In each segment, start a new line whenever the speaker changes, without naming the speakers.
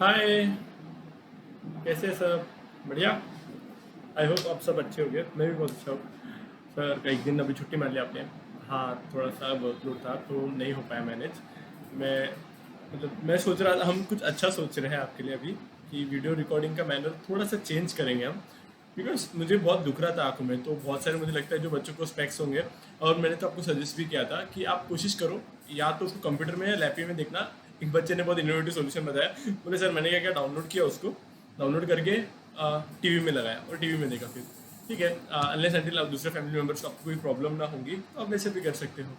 हाय। कैसे हैं सब? बढ़िया। आई होप आप सब अच्छे होंगे। मैं भी बहुत अच्छा हूँ। सर एक दिन अभी छुट्टी मार लिया आपने। हाँ, थोड़ा सा वर्कलोड था तो नहीं हो पाया मैनेज। मैं मैं सोच रहा था हम कुछ अच्छा सोच रहे हैं आपके लिए अभी कि वीडियो रिकॉर्डिंग का मैनर थोड़ा सा चेंज करेंगे हम। बिकॉज मुझे बहुत दुख रहा था आंखों में, तो बहुत सारे मुझे लगता है जो बच्चों को स्पेक्स होंगे। और मैंने तो आपको सजेस्ट भी किया था कि आप कोशिश करो, या तो उसको कंप्यूटर में या लैपटॉप में देखना। एक बच्चे ने बहुत इनोवेटिव सोल्यूशन बताया। बोले सर मैंने क्या क्या डाउनलोड किया उसको, डाउनलोड करके टीवी में लगाया और टीवी में देखा फिर। ठीक है, अनलेस अनटिल आप दूसरे फैमिली मेम्बर्स को आपको कोई प्रॉब्लम ना होगी तो आप वैसे भी कर सकते हो।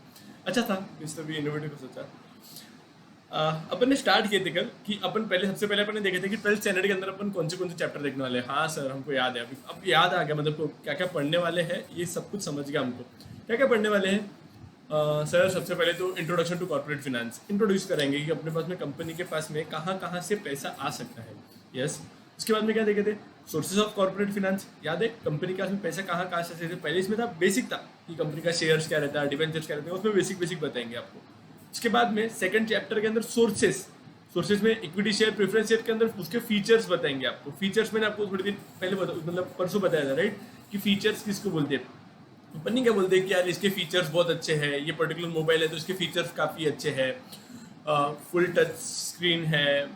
अच्छा था, इस तो भी इनोवेटिव सोचा। अपन ने स्टार्ट किए थे कल कि अपन पहले सबसे पहले अपन ने देखे थे कि 12th स्टैंडर्ड के अंदर अपन कौन से चैप्टर देखने वाले हैं। हाँ सर हमको याद है, अभी अब याद आ गया, मतलब क्या क्या पढ़ने वाले हैं ये सब कुछ समझ गया हमको। क्या क्या पढ़ने वाले हैं? सर सबसे पहले तो introduction to corporate finance introduce करेंगे कि अपने पास में कंपनी के पास में कहाँ कहाँ से पैसा आ सकता है। यस। उसके बाद में क्या देखे थे? Sources of corporate finance. याद है कंपनी के पास में पैसा कहाँ कहाँ से आ सकता है? पहले इसमें था बेसिक था कि कंपनी का शेयर्स क्या रहता है, डिवेंचर्स क्या रहते हैं, उसमें बेसिक बेसिक बताएंगे आपको। इसके बाद में सेकंड चैप्टर के अंदर सोर्सेस। सोर्सेज में इक्विटी शेयर, प्रेफरेंस शेयर के अंदर उसके फीचर्स बताएंगे आपको। फीचर्स मैंने आपको थोड़ी दिन पहले मतलब परसों बताया था, राइट? कि फीचर्स किसको बोलते हैं। अपन नहीं क्या बोलते हैं कि यार इसके फीचर्स बहुत अच्छे हैं, ये पर्टिकुलर मोबाइल है तो इसके फीचर्स काफ़ी अच्छे हैं। फुल टच स्क्रीन है,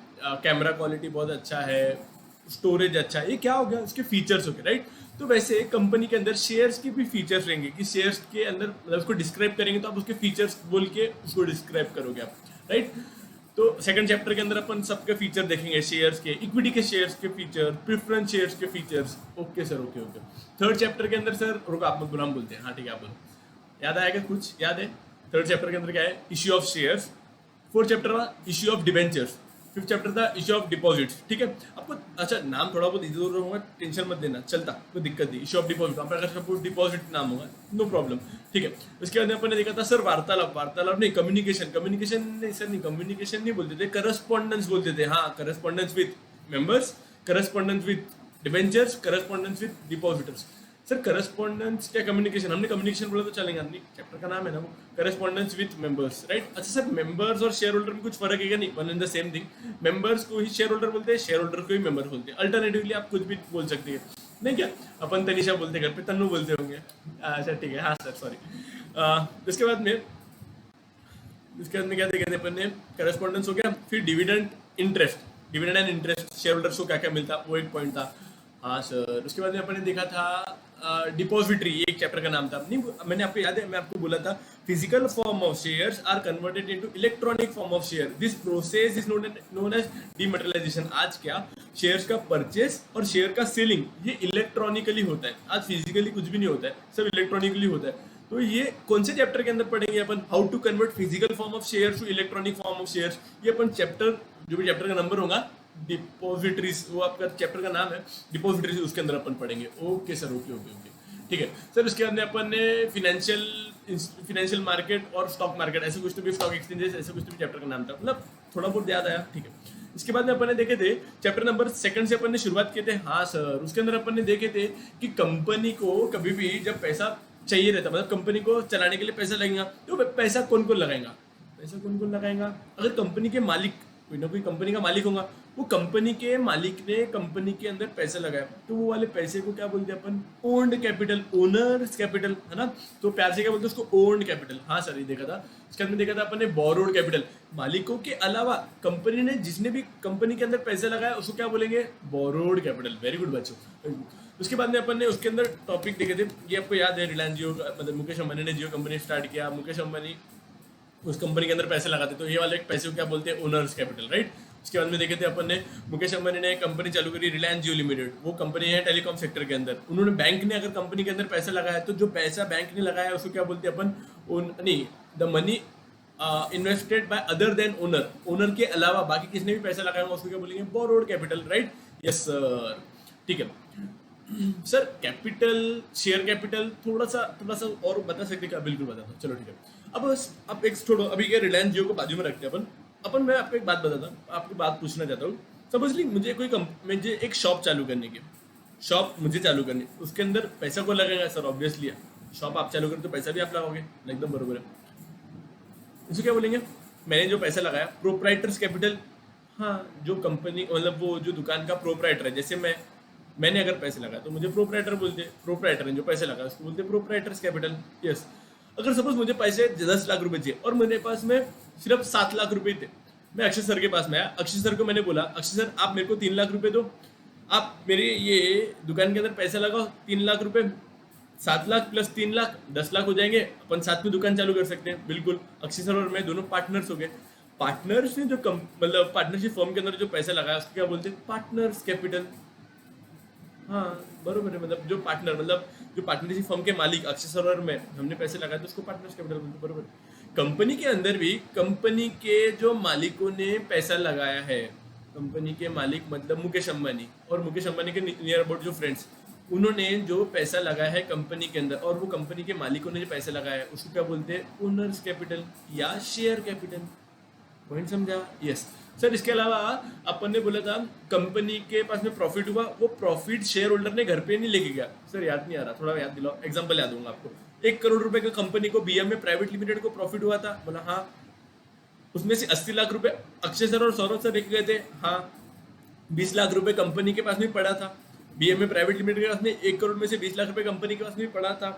कैमरा क्वालिटी बहुत अच्छा है, स्टोरेज अच्छा है। ये क्या हो गया? उसके फीचर्स हो गए, राइट? तो वैसे कंपनी के अंदर शेयर्स के भी फीचर्स रहेंगे कि शेयर्स के अंदर मतलब उसको डिस्क्राइब करेंगे तो आप उसके फीचर्स बोल के उसको डिस्क्राइब करोगे आप, राइट? तो सेकंड चैप्टर के अंदर अपन सबके फीचर देखेंगे, शेयर्स के, इक्विटी के शेयर्स के फीचर, प्रेफरेंस शेयर्स के features. Okay sir, okay okay. Third chapter के अंदर सर रुको, आप मत बुलाम बोलते हैं, हाँ ठीक है आप बोलो। याद आएगा कुछ? याद है? थर्ड चैप्टर के अंदर क्या है? Issue of shares. Fourth chapter था issue of debentures. Fifth chapter था इश्यू ऑफ डिपॉजिट्स। ठीक है आपको? अच्छा नाम थोड़ा बहुत इधर उधर होगा, टेंशन मत देना, चलता कोई दिक्कत नहीं। इश्यू ऑफ डिपॉजिट, आपका अगर सपोज डिपॉजिट नाम होगा, नो प्रॉब्लम। ठीक है। उसके बाद अपन ने देखा था सर वार्तालाप। वार्तालाप नहीं, कम्युनिकेशन। कम्युनिकेशन नहीं सर, नहीं कम्युनिकेशन नहीं बोलते थे, करस्पॉन्डेंस बोलते थे। हाँ, correspondence with members, correspondence with debentures, correspondence with depositors. Sir correspondence क्या कम्युनिकेशन? हमने कम्युनिकेशन बोला तो चलेगा नहीं, चैप्टर का नाम है ना वो। Correspondence with members, right? अच्छा सर मेंबर्स और शेयर होल्डर में कुछ फर्क है क्या? नहीं, one and the same thing. Members को ही शेयर होल्डर बोलते हैं, शेयर होल्डर को ही मेंबर बोलते हैं। अल्टरनेटिवली आप कुछ भी बोल सकते हैं। नहीं क्या? अपन तनिषा बोलते घर पे, तन्नू बोलते होंगे। अच्छा ठीक है, हाँ सर सॉरी। उसके बाद में क्या देखे थे अपन ने? करस्पॉन्डेंस हो गया। फिर dividend interest, dividend and interest share holders को क्या क्या मिलता, वो एक पॉइंट था। हाँ सर। उसके बाद में अपन ने देखा था डिपॉजिटरी, ये एक चैप्टर का नाम था। नहीं मैंने आपको याद है, मैं आपको बोला था physical form of shares are converted into electronic form of share, this process is known as dematerialisation. आज क्या शेयर्स का परचेस और शेयर का सेलिंग ये इलेक्ट्रॉनिकली होता है। आज फिजिकली कुछ भी नहीं होता है, सब इलेक्ट्रॉनिकली होता है। तो ये कौन से चैप्टर के अंदर पढ़ेंगे अपन? How to convert physical form of shares to electronic form of shares. ये अपन चैप्टर, जो भी चैप्टर का नंबर होगा, डिपॉजिटरीज, वो आपका चैप्टर का नाम है डिपॉजिटरीज, उसके अंदर अपन पढ़ेंगे। Okay sir, okay okay okay ठीक है सर। उसके अंदर अपन ने फिनेंशियल मार्केट और स्टॉक मार्केट, ऐसे कुछ तो भी, स्टॉक एक्सचेंजेस, ऐसे कुछ तो भी चैप्टर का नाम था, मतलब थोड़ा बहुत याद आया। ठीक है। इसके बाद में अपन ने देखे थे चैप्टर नंबर सेकंड से अपन ने शुरुआत किए थे। हाँ सर। उसके अंदर अपन ने देखे थे कि कंपनी को कभी भी जब पैसा चाहिए रहता, मतलब कंपनी को चलाने के लिए पैसा लगेगा, तो पैसा कौन कौन लगाएगा? पैसा कौन कौन लगाएगा? अगर कंपनी के मालिक, कोई ना कोई कंपनी का मालिक होगा, वो कंपनी के मालिक ने कंपनी के अंदर पैसा लगाया, तो वो वाले पैसे को क्या बोलते हैं अपन? ओन्ड कैपिटल, ओनर्स कैपिटल, है ना? तो प्यार से क्या बोलते हैं उसको? Owned capital. हाँ सर, ये देखा था। इसके अंदर देखा था अपन ने बोरोड कैपिटल। मालिकों के अलावा कंपनी ने जिसने भी कंपनी के अंदर पैसे लगाया उसको क्या बोलेंगे? Borrowed capital. वेरी गुड बच्चों। उसके बाद में अपन ने उसके अंदर टॉपिक देखे थे, ये आपको याद है, रिलायंस जियो, मतलब मुकेश अंबानी ने जियो कंपनी स्टार्ट किया, मुकेश अंबानी उस कंपनी के अंदर पैसे लगाते, तो ये वाले पैसे को क्या बोलते हैं? Owners capital, right? उसके बाद में देखे थे अपन ने मुकेश अंबानी ने एक कंपनी चालू करी, रिलायंस जियो लिमिटेड। वो कंपनी है टेलीकॉम सेक्टर के अंदर। उन्होंने, बैंक ने अगर कंपनी के अंदर पैसा लगाया तो जो पैसा बैंक ने लगाया उसको क्या बोलते हैं अपन? नहीं, the money invested by other than owner, owner के अलावा बाकी किसने भी पैसा लगाया उसको क्या बोलेंगे? Borrowed capital, right? Yes sir. ठीक है सर। कैपिटल, शेयर कैपिटल थोड़ा सा और बता सकते क्या? बिल्कुल बताता हूँ, चलो ठीक है। अब एक छोड़ो, अभी क्या रिलायंस जियो को बाजू में रखते हैं अपन। मैं आपको एक बात बताता हूँ, आपकी बात पूछना चाहता हूँ। सपोजली मुझे एक शॉप चालू करने की, शॉप मुझे चालू करनी, उसके अंदर पैसा को लगेगा सर? ऑब्वियसली है, शॉप आप चालू करें तो पैसा भी आप लगाओगे, एकदम बरोबर है। इसको क्या बोलेंगे? मैंने जो पैसा लगाया, प्रोप्राइटर्स कैपिटल। हाँ, जो कंपनी मतलब वो जो दुकान का प्रोप्राइटर है, जैसे मैंने अगर पैसे लगाए तो मुझे प्रोप्राइटर बोलते हैं, प्रोप्राइटर ने जो पैसे लगाए उसको बोलते हैं प्रोप्राइटर्स कैपिटल। यस। अगर सपोज मुझे पैसे 10 लाख रुपए चाहिए और मेरे पास में सिर्फ 7 लाख रुपए थे, मैं अक्षय सर के पास में आया, अक्षय सर को मैंने बोला अक्षय सर आप मेरे को 3 लाख रुपए दो, आप मेरे ये दुकान के अंदर पैसा लगाओ 3 लाख रुपए, 7 लाख प्लस 3 लाख 10 लाख हो जाएंगे, अपन साथ में दुकान चालू कर सकते हैं। बिल्कुल, अक्षय सर और मैं दोनों पार्टनर्स हो गए। पार्टनर्स ने जो मतलब पार्टनरशिप फर्म के अंदर जो पैसा लगाया उसको क्या बोलते हैं, पार्टनर्स कैपिटल। हाँ, बरोबर है। मतलब जो पार्टनर मतलब जो पार्टनरशिप फर्म के मालिक अक्षय सर और मैं हमने पैसे लगाए तो उसको पार्टनर्स कैपिटल बोलते हैं, बरोबर। कंपनी के अंदर भी कंपनी के जो मालिकों ने पैसा लगाया है, कंपनी के मालिक मतलब मुकेश अंबानी और मुकेश अंबानी के नियर अबाउट जो फ्रेंड्स, उन्होंने जो पैसा लगाया है कंपनी के अंदर और वो कंपनी के मालिकों ने जो पैसा लगाया है उसको क्या बोलते हैं, ओनर्स कैपिटल या शेयर कैपिटल। पॉइंट समझा? Yes sir. इसके अलावा अपन ने बोला था कंपनी के पास में प्रॉफिट हुआ, वो प्रॉफिट शेयर होल्डर ने घर पे नहीं लेके गया। सर याद नहीं आ रहा, थोड़ा याद दिलाओ, एग्जांपल याद दूंगा आपको। 1 करोड़ रुपए का कंपनी को बीएमए प्राइवेट लिमिटेड को प्रॉफिट हुआ था, बोला हाँ। उसमें से 80 लाख रुपए अक्षय सर और सौरभ सर लेके गए थे, हाँ। 20 लाख रुपए कंपनी के पास में पड़ा था, बीएमए प्राइवेट लिमिटेड के पास में 1 करोड़ में से 20 लाख रुपए कंपनी के पास में पड़ा था।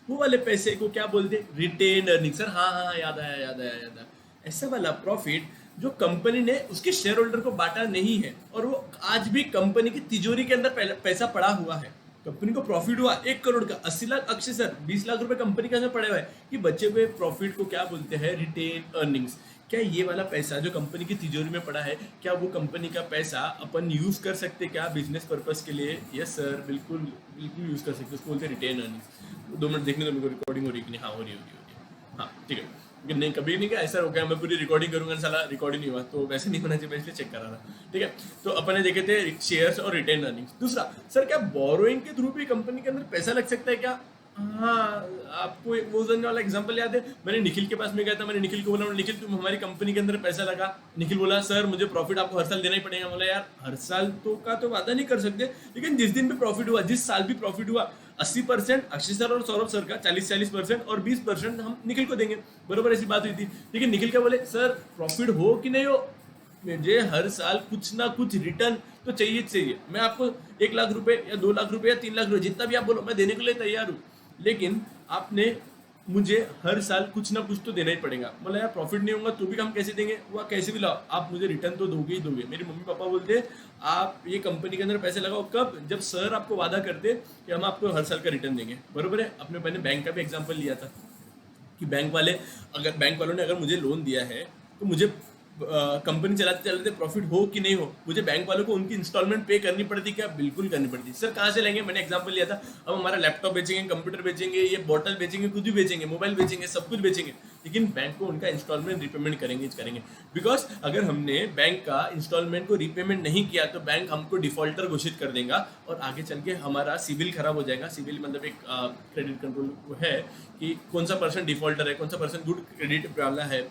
वो वाले पैसे को क्या बोलते, रिटेन अर्निंग। सर हाँ हाँ, याद आया याद आया याद आया। ऐसा वाला प्रॉफिट जो कंपनी ने उसके शेयर होल्डर को बांटा नहीं है और वो आज भी कंपनी की तिजोरी के अंदर पैसा पड़ा हुआ है। कंपनी को प्रॉफिट हुआ 1 करोड़ का, 80 लाख अक्षय सर, 20 लाख रुपए कंपनी के अंदर पड़े हुए हैं, कि बचे हुए प्रॉफिट को क्या बोलते हैं, रिटेन अर्निंग्स। क्या ये वाला पैसा जो कंपनी की तिजोरी में पड़ा है, क्या वो कंपनी का पैसा अपन यूज कर सकते क्या बिजनेस पर्पस के लिए? यस सर, बिल्कुल बिल्कुल यूज कर सकते, उसको बोलते हैं रिटेन अर्निंग्स। 2 मिनट देखने दो मेरे को, रिकॉर्डिंग हो रही है कि नहीं? हाँ हो रही होगी। हाँ ठीक है। लेकिन नहीं, कभी नहीं क्या ऐसा हो गया मैं पूरी रिकॉर्डिंग करूंगा साला रिकॉर्डिंग नहीं हुआ, तो वैसे नहीं होना चाहिए, मैं इसलिए चेक कर रहा था। ठीक है, तो अपन ने देखे थे शेयर्स और रिटेन अर्निंग्स। दूसरा सर, क्या बोरोइंग के थ्रू भी कंपनी के अंदर पैसा लग सकता है क्या? हाँ, आपको एक वो वाला एग्जांपल याद है? मैंने निखिल के पास में गया था, मैंने निखिल को बोला निखिल तुम हमारी कंपनी के अंदर पैसा लगा। निखिल बोला सर मुझे प्रॉफिट आपको हर साल देना ही पड़ेगा। बोला यार हर साल तो वादा नहीं कर सकते, लेकिन जिस दिन भी प्रॉफिट हुआ, जिस साल भी प्रॉफिट हुआ, 80% अक्षय सर और सौरभ सर का, 40% और 20% हम निखिल को देंगे। बरोबर ऐसी बात हुई थी। लेकिन निखिल क्या बोले, सर प्रॉफिट हो कि नहीं हो, मुझे हर साल कुछ ना कुछ रिटर्न तो चाहिए चाहिए। मैं आपको 1 लाख रुपए या 2 लाख रुपए या 3 लाख रुपए जितना भी आप बोलो मैं देने के लिए तैयार हूँ, लेकिन आपने मुझे हर साल कुछ ना कुछ तो देना ही पड़ेगा। बोला यार प्रॉफिट नहीं होगा तो भी हम कैसे देंगे? वो कैसे भी लाओ, आप मुझे रिटर्न तो दोगे ही दोगे। मेरे मम्मी पापा बोलते आप ये कंपनी के अंदर पैसे लगाओ, कब? जब सर आपको वादा करते कि हम आपको हर साल का रिटर्न देंगे। बरोबर है। अपने मैंने बैंक का भी एग्जाम्पल लिया था कि बैंक वालों ने अगर मुझे लोन दिया है तो मुझे कंपनी चलाते चलाते प्रॉफिट हो कि नहीं हो, मुझे बैंक वालों को उनकी इंस्टॉलमेंट पे करनी पड़ती क्या? बिल्कुल करनी पड़ती। सर कहाँ से लेंगे? मैंने एग्जांपल लिया था, अब हमारा लैपटॉप बेचेंगे, कंप्यूटर बेचेंगे, ये बॉटल बेचेंगे, कुछ भी बेचेंगे, मोबाइल बेचेंगे, सब कुछ बेचेंगे, लेकिन बैंक को उनका इंस्टॉलमेंट रिपेमेंट करेंगे। बिकॉज अगर हमने बैंक का इंस्टॉलमेंट को रिपेमेंट नहीं किया तो बैंक हमको डिफॉल्टर घोषित कर देगा और आगे चल के हमारा सिविल खराब हो जाएगा। सिविल मतलब एक क्रेडिट कंट्रोल है कि कौन सा पर्सन डिफॉल्टर है, कौन सा पर्सन गुड क्रेडिट वाला है,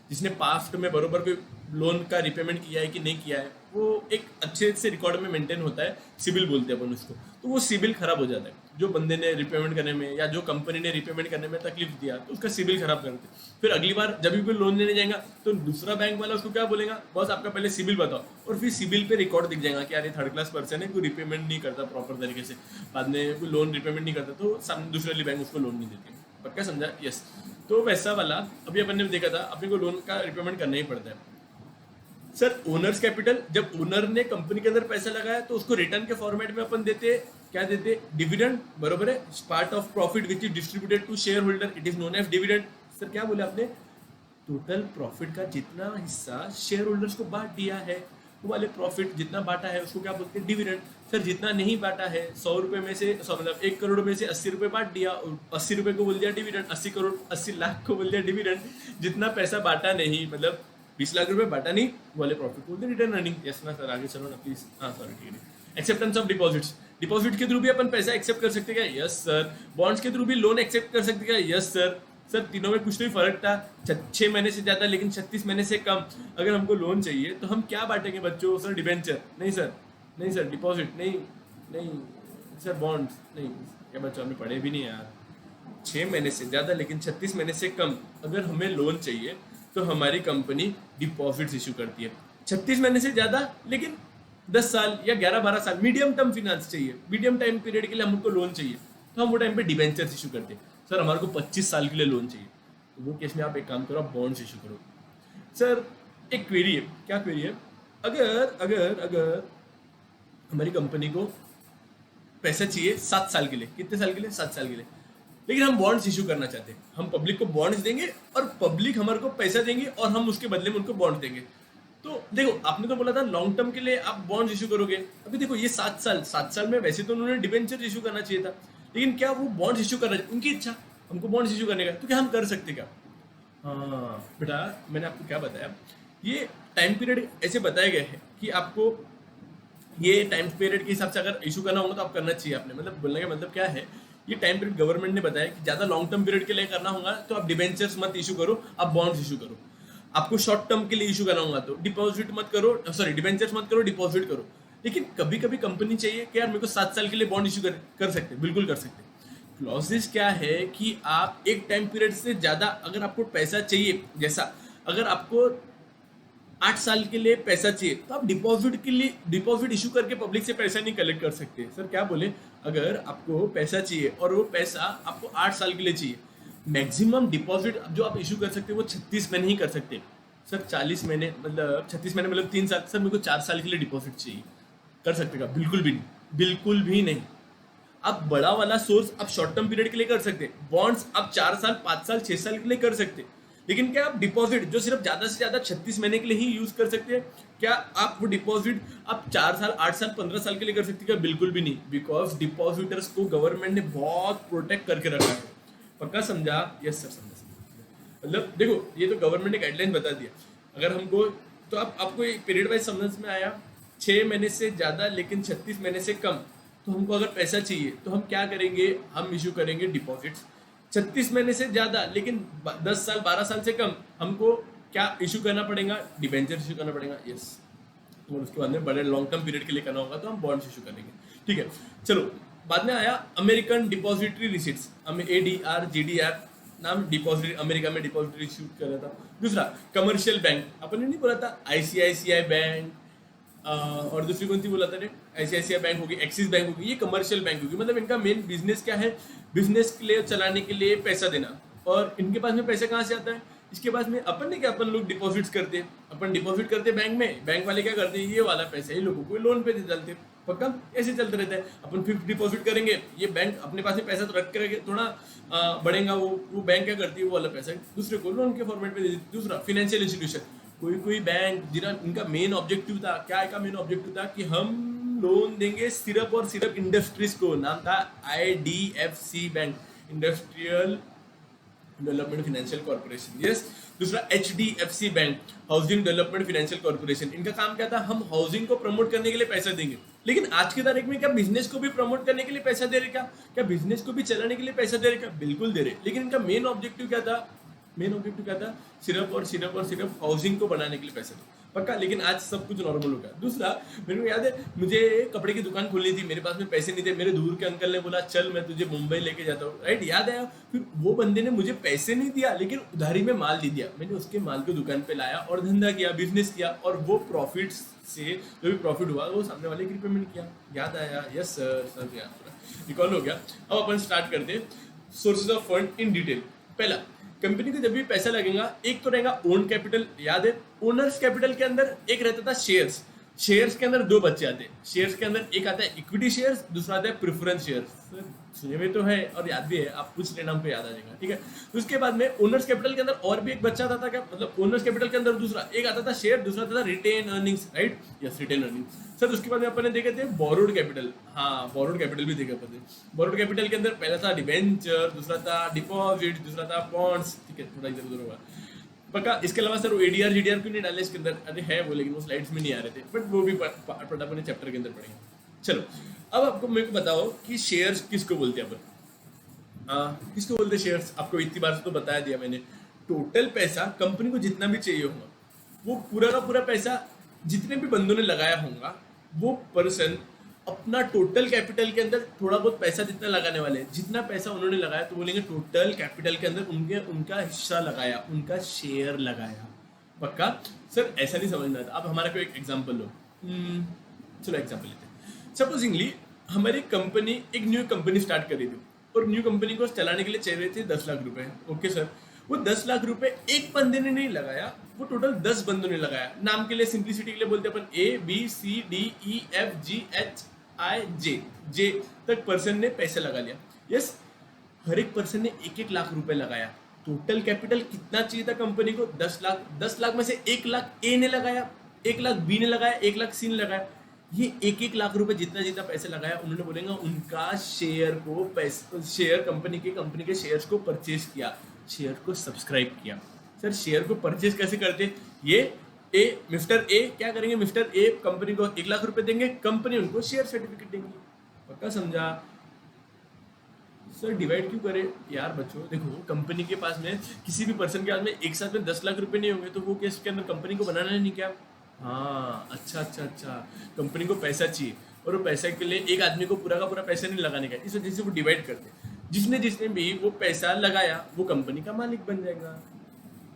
जिसने पास्ट में बरोबर कोई लोन का रिपेमेंट किया है कि नहीं किया है, वो एक अच्छे से रिकॉर्ड में मेंटेन होता है, सिविल बोलते हैं अपन उसको। तो वो सिविल खराब हो जाता है, जो बंदे ने रिपेमेंट करने में या जो कंपनी ने रिपेमेंट करने में तकलीफ दिया तो उसका सिविल खराब करते हैं। फिर अगली बार जब भी कोई लोन लेने जाएगा तो दूसरा बैंक वाला उसको क्या बोलेगा, बस आपका पहले सिविल बताओ, और फिर सिविल पे रिकॉर्ड दिख जाएगा कि यार ये थर्ड क्लास पर्सन है, कोई रिपेमेंट नहीं करता प्रॉपर तरीके से, बाद में कोई लोन रिपेमेंट नहीं करता तो सामने दूसरे वाली बैंक उसको लोन नहीं देती। पक्का समझा? यस। तो वैसा वाला अभी अपन ने देखा था, अपने को लोन का रिपेमेंट करना ही पड़ता है। सर ओनर्स कैपिटल, जब ओनर ने कंपनी के अंदर पैसा लगाया तो उसको रिटर्न के फॉर्मेट में अपन देते, क्या देते? डिविडेंड। बरोबर है। Part of profit which is distributed to share holder, it is known as dividend. Sir क्या बोले आपने? टोटल प्रॉफिट का जितना हिस्सा शेयर होल्डर्स को बांट दिया है, वो वाले प्रॉफिट जितना बांटा है उसको क्या बोलते हैं? डिविडेंड। सर जितना नहीं बांटा है, 100 रुपए में से मतलब 1 करोड़ में से 80 रुपए बांट दिया, 80 रुपए को बोल दिया डिविडेंड, 80 लाख को बोल दिया डिविडेंड। जितना पैसा बांटा नहीं, मतलब 20 लाख रुपए बांटा नहीं, वो वाले प्रॉफिट बोलते हैं रिटर्न अर्निंग। यस ना सर, आगे चलो ना प्लीज। हाँ सॉरी, ठीक है। एक्सेप्टेंस ऑफ डिपॉजिट्स, डिपॉजिट के थ्रू भी अपन पैसा एक्सेप्ट कर सकते क्या? Yes sir. बॉन्ड्स के थ्रू भी लोन एक्सेप्ट कर सकते क्या? Yes sir. सर तीनों में कुछ तो ही फर्क था, 6 महीने से ज्यादा लेकिन 36 महीने से कम अगर हमको लोन चाहिए तो हम क्या बांटेंगे बच्चों? सर डिबेंचर नहीं सर, नहीं सर। डिपॉजिट नहीं, नहीं सर। बॉन्ड्स नहीं। क्या बच्चों हमने पढ़े भी नहीं यार। 6 महीने से ज्यादा लेकिन 36 महीने से कम अगर हमें लोन चाहिए तो हमारी कंपनी डिपॉजिट्स इशू करती है। 36 महीने से ज्यादा लेकिन 10 साल या 11-12 साल मीडियम टर्म फिनेंस चाहिए, मीडियम टाइम पीरियड के लिए हमको लोन चाहिए, तो हम वो टाइम पे डिबेंचर्स इशू करते हैं। सर हमारे को 25 साल के लिए लोन चाहिए, तो वो केस में आप एक काम करो, आप बॉन्ड्स इशू करो। सर एक क्वेरी है, क्या क्वेरी है, अगर अगर अगर हमारी कंपनी को पैसा चाहिए 7 साल के लिए, कितने साल के लिए, 7 साल के लिए, लेकिन हम बॉन्ड्स इशू करना चाहते हैं, हम पब्लिक को बॉन्ड्स देंगे और पब्लिक हमारे को पैसा देंगे और हम उसके बदले में उनको बॉन्ड देंगे। तो देखो आपने तो बोला था लॉन्ग टर्म के लिए आप बॉन्ड्स इशू करोगे, अभी देखो ये 7 साल में वैसे तो उन्होंने डिबेंचर इशू करना चाहिए था, लेकिन क्या वो बॉन्ड्स इशू करना, उनकी इच्छा हमको बॉन्ड्स इशू करने का, तो क्या हम कर सकते क्या? हाँ बेटा, मैंने आपको क्या बताया, ये टाइम पीरियड ऐसे बताए गए हैं कि आपको ये टाइम पीरियड के हिसाब से अगर इशू करना होगा तो आप करना चाहिए आपने, मतलब बोलने का मतलब क्या है, ये टाइम पीरियड गवर्नमेंट ने बताया कि ज्यादा लॉन्ग टर्म पीरियड के लिए करना होगा तो आप डिबेंचर्स मत इशू करो, आप बॉन्ड्स इशू करो। आपको शॉर्ट टर्म के लिए इशू करना होगा तो डिपॉजिट मत करो, सॉरी डिबेंचर्स मत करो, डिपॉजिट करो। लेकिन कभी कभी कंपनी चाहिए कि यार मेरे को 7 साल के लिए बॉन्ड इशू कर सकते, बिल्कुल कर सकते। क्लॉजेस क्या है कि आप एक टाइम पीरियड से ज्यादा अगर आपको पैसा चाहिए, जैसा अगर आपको 8 साल के लिए पैसा चाहिए तो आप डिपॉजिट के लिए डिपॉजिट इशू करके पब्लिक से पैसा नहीं कलेक्ट कर सकते। सर क्या बोले, अगर आपको पैसा चाहिए और वो पैसा आपको 8 साल के लिए चाहिए, मैक्सिमम डिपॉजिट जो आप इशू कर सकते हैं वो 36 महीने ही कर सकते हैं। सर 40 महीने मतलब 36 महीने मतलब 3 साल, सर मेरे को 4 साल के लिए डिपॉजिट चाहिए, कर सकते का? बिल्कुल भी नहीं, बिल्कुल भी नहीं। आप बड़ा वाला सोर्स आप शॉर्ट टर्म पीरियड के लिए कर सकते हैं, बॉन्ड्स आप 4 साल 5 साल 6 साल के लिए कर सकते हैं, लेकिन क्या आप डिपॉजिट जो सिर्फ ज्यादा से ज्यादा 36 महीने के लिए ही यूज कर सकते हैं, क्या आप वो डिपॉजिट आप 4 साल 8 साल 15 साल के लिए कर सकते हैं क्या? बिल्कुल भी नहीं, बिकॉज डिपॉजिटर्स को गवर्नमेंट ने बहुत प्रोटेक्ट करके रखा है। पक्का समझा? यस सर समझा। मतलब देखो ये तो गवर्नमेंट ने गाइडलाइन बता दिया, अगर हमको तो आपको पीरियड वाइज समझ में आया, 6 महीने से ज्यादा लेकिन 36 महीने से कम, तो हमको अगर पैसा चाहिए तो हम क्या करेंगे, हम इशू करेंगे डिपॉजिट्स। 36 महीने से ज्यादा लेकिन 10 साल 12 साल से कम, हमको क्या इशू करना पड़ेगा, डिबेंचर इशू करना पड़ेगा। यस, और उसके बाद में बड़े लॉन्ग टर्म पीरियड के लिए करना होगा तो हम बॉन्ड्स इशू करेंगे। ठीक है, चलो बाद में आया American depository receipts, ADR GDR नाम, डिपॉजिट अमेरिका में डिपॉजिटरी इशू कर रहा था। दूसरा कमर्शियल बैंक, अपन ने नहीं बोला था ICICI बैंक, और दूसरी कौन सी बोला था रे, ICICI बैंक होगी, एक्सिस बैंक होगी, ये कमर्शियल बैंक होगी। मतलब इनका मेन बिजनेस क्या है, बिजनेस के लिए चलाने के लिए पैसा देना। और इनके पास में पैसा कहाँ से आता है, इसके पास में अपन ने क्या, अपन लोग डिपॉजिट्स करते हैं, अपन डिपॉजिट करते हैं बैंक में, बैंक वाले क्या करते हैं, ये वाला पैसा ये लोगों को लोन पे दे डालते हैं। पक्का ऐसे चलते रहता है, अपन फिक्स डिपॉजिट करेंगे, ये बैंक अपने पास में पैसा तो रख कर थोड़ा बढ़ेगा, वो बैंक क्या करती है, वो वाला पैसा दूसरे को लोन के फॉर्मेट पे दे देती। दूसरा फाइनेंशियल इंस्टीट्यूशन, कोई बैंक जिनका इनका मेन ऑब्जेक्टिव था, क्या का मेन ऑब्जेक्टिव था कि हम लोन देंगे सिर्फ और सिर्फ इंडस्ट्रीज को, नाम था IDFC bank, industrial development financial corporation. Yes, दूसरा HDFC bank, housing development financial corporation. इनका काम क्या था, हम हाउसिंग को प्रमोट करने के लिए पैसा देंगे। लेकिन आज की तारीख में क्या बिजनेस को भी प्रमोट करने के लिए पैसा दे रहे, क्या बिजनेस को भी चलाने के लिए पैसा दे रहे, क्या बिल्कुल दे रहे। लेकिन इनका मेन ऑब्जेक्टिव क्या था, सिर्फ और सिर्फ हाउसिंग को बनाने के लिए पैसा दो। पक्का, लेकिन आज सब कुछ नॉर्मल हो गया। दूसरा, मेरे को याद है, मुझे कपड़े की दुकान खोलनी थी, मेरे पास में पैसे नहीं थे, मेरे दूर के अंकल ने बोला चल मैं तुझे मुंबई लेके जाता हूँ, राइट, याद आया। फिर वो बंदे ने मुझे पैसे नहीं दिया लेकिन उधारी में माल दे दिया, मैंने उसके माल को दुकान पे लाया और धंधा किया, बिजनेस किया, और वो प्रॉफिट से जो भी प्रॉफिट हुआ वो सामने वाले की पेमेंट किया। याद आया? यस सर, सब याद रिकॉल हो गया। अब अपन स्टार्ट करते हैं sources of fund in detail. पहला, कंपनी को जब भी पैसा लगेगा, एक तो रहेगा ओन कैपिटल, याद है, ओनर्स कैपिटल के अंदर एक रहता था शेयर्स, शेयर्स के अंदर दो बच्चे आते हैं, शेयर्स के अंदर एक आता है इक्विटी शेयर्स, दूसरा आता है प्रेफरेंस शेयर्स। सुने में तो है और याद भी है, आप पूछ लेना हम पे याद आ जाएगा। ठीक है, उसके बाद में ओनर्स कैपिटल के अंदर और भी एक बच्चा आता था, क्या मतलब ओनर्स कैपिटल के अंदर दूसरा एक आता था शेयर, दूसरा आता था retained earnings, right, yes retained earnings. Sir उसके बाद में अपन ने देखे थे बोरोड कैपिटल, हाँ बोरोड कैपिटल भी देखे अपन ने। बोरोड कैपिटल के अंदर पहला था डिबेंचर, दूसरा था डिपॉजिट, दूसरा था बॉन्ड्स। ठीक है, थोड़ा इधर उधर होगा पक्का। इसके अलावा सर वो ADR GDR क्यों नहीं डाले इसके अंदर, अरे है वो, लेकिन वो स्लाइड्स में नहीं आ रहे थे, बट वो भी अपने चैप्टर के अंदर पढ़ेंगे। चलो अब आपको मेरे को बताओ कि शेयर्स किसको बोलते हैं अपन, किसको बोलते हैं शेयर्स। आपको इतनी बार से तो बताया दिया मैंने, टोटल पैसा कंपनी को जितना भी चाहिए होगा, वो पूरा का पूरा पैसा जितने भी बंदों ने लगाया होगा, वो पर्सन अपना टोटल कैपिटल के अंदर थोड़ा बहुत पैसा जितना लगाने वाले, जितना पैसा उन्होंने लगाया तो बोलेंगे टोटल कैपिटल के अंदर उनका हिस्सा लगाया, उनका शेयर लगाया। पक्का, सर ऐसा नहीं समझना था। अब हमारा कोई एक एग्जांपल लो। चलो एग्जांपल लेते हैं। सपोजिंगली हमारी कंपनी एक न्यू कंपनी स्टार्ट करी थी और न्यू कंपनी को चलाने के लिए चाहिए थे 10 लाख रुपए। ओके सर, वो 10 लाख रुपए एक बंदे ने नहीं लगाया, वो टोटल 10 बंदों ने लगाया। नाम के लिए, सिंप्लिसिटी के लिए बोलते हैं अपन ABCDEFGHIJ, जे तक पर्सन ने पैसे लगा लिया। यस, हर एक पर्सन ने 1-1 लाख रुपए लगाया। टोटल कैपिटल कितना चाहिए था कंपनी को? 10 लाख। 10 लाख में से 1 लाख ए ने लगाया, 1 लाख बी ने लगाया, 1 लाख सी ने लगाया। ये 1-1 लाख रुपए जितना जितना पैसे लगाया, उन्होंने बोलेंगे उनका शेयर कंपनी के शेयर्स को परचेज किया, शेयर को सब्सक्राइब किया। सर शेयर को परचेज कैसे करते? ये मिस्टर ए क्या करेंगे? मिस्टर ए कंपनी को 1 लाख रुपए देंगे, कंपनी उनको शेयर सर्टिफिकेट देंगी। पक्का समझा? सर डिवाइड क्यों करे यार बच्चों? देखो, कंपनी के पास में, किसी भी पर्सन के पास में एक साथ में 10 लाख रुपए नहीं होंगे, तो वो केस के अंदर कंपनी को बनाना नहीं क्या? हाँ, अच्छा, कंपनी को पैसा चाहिए और वो पैसे के लिए एक आदमी को पूरा का पूरा पैसा नहीं लगाने का, इस वजह से वो डिवाइड करते। जिसने भी वो पैसा लगाया वो कंपनी का मालिक बन जाएगा।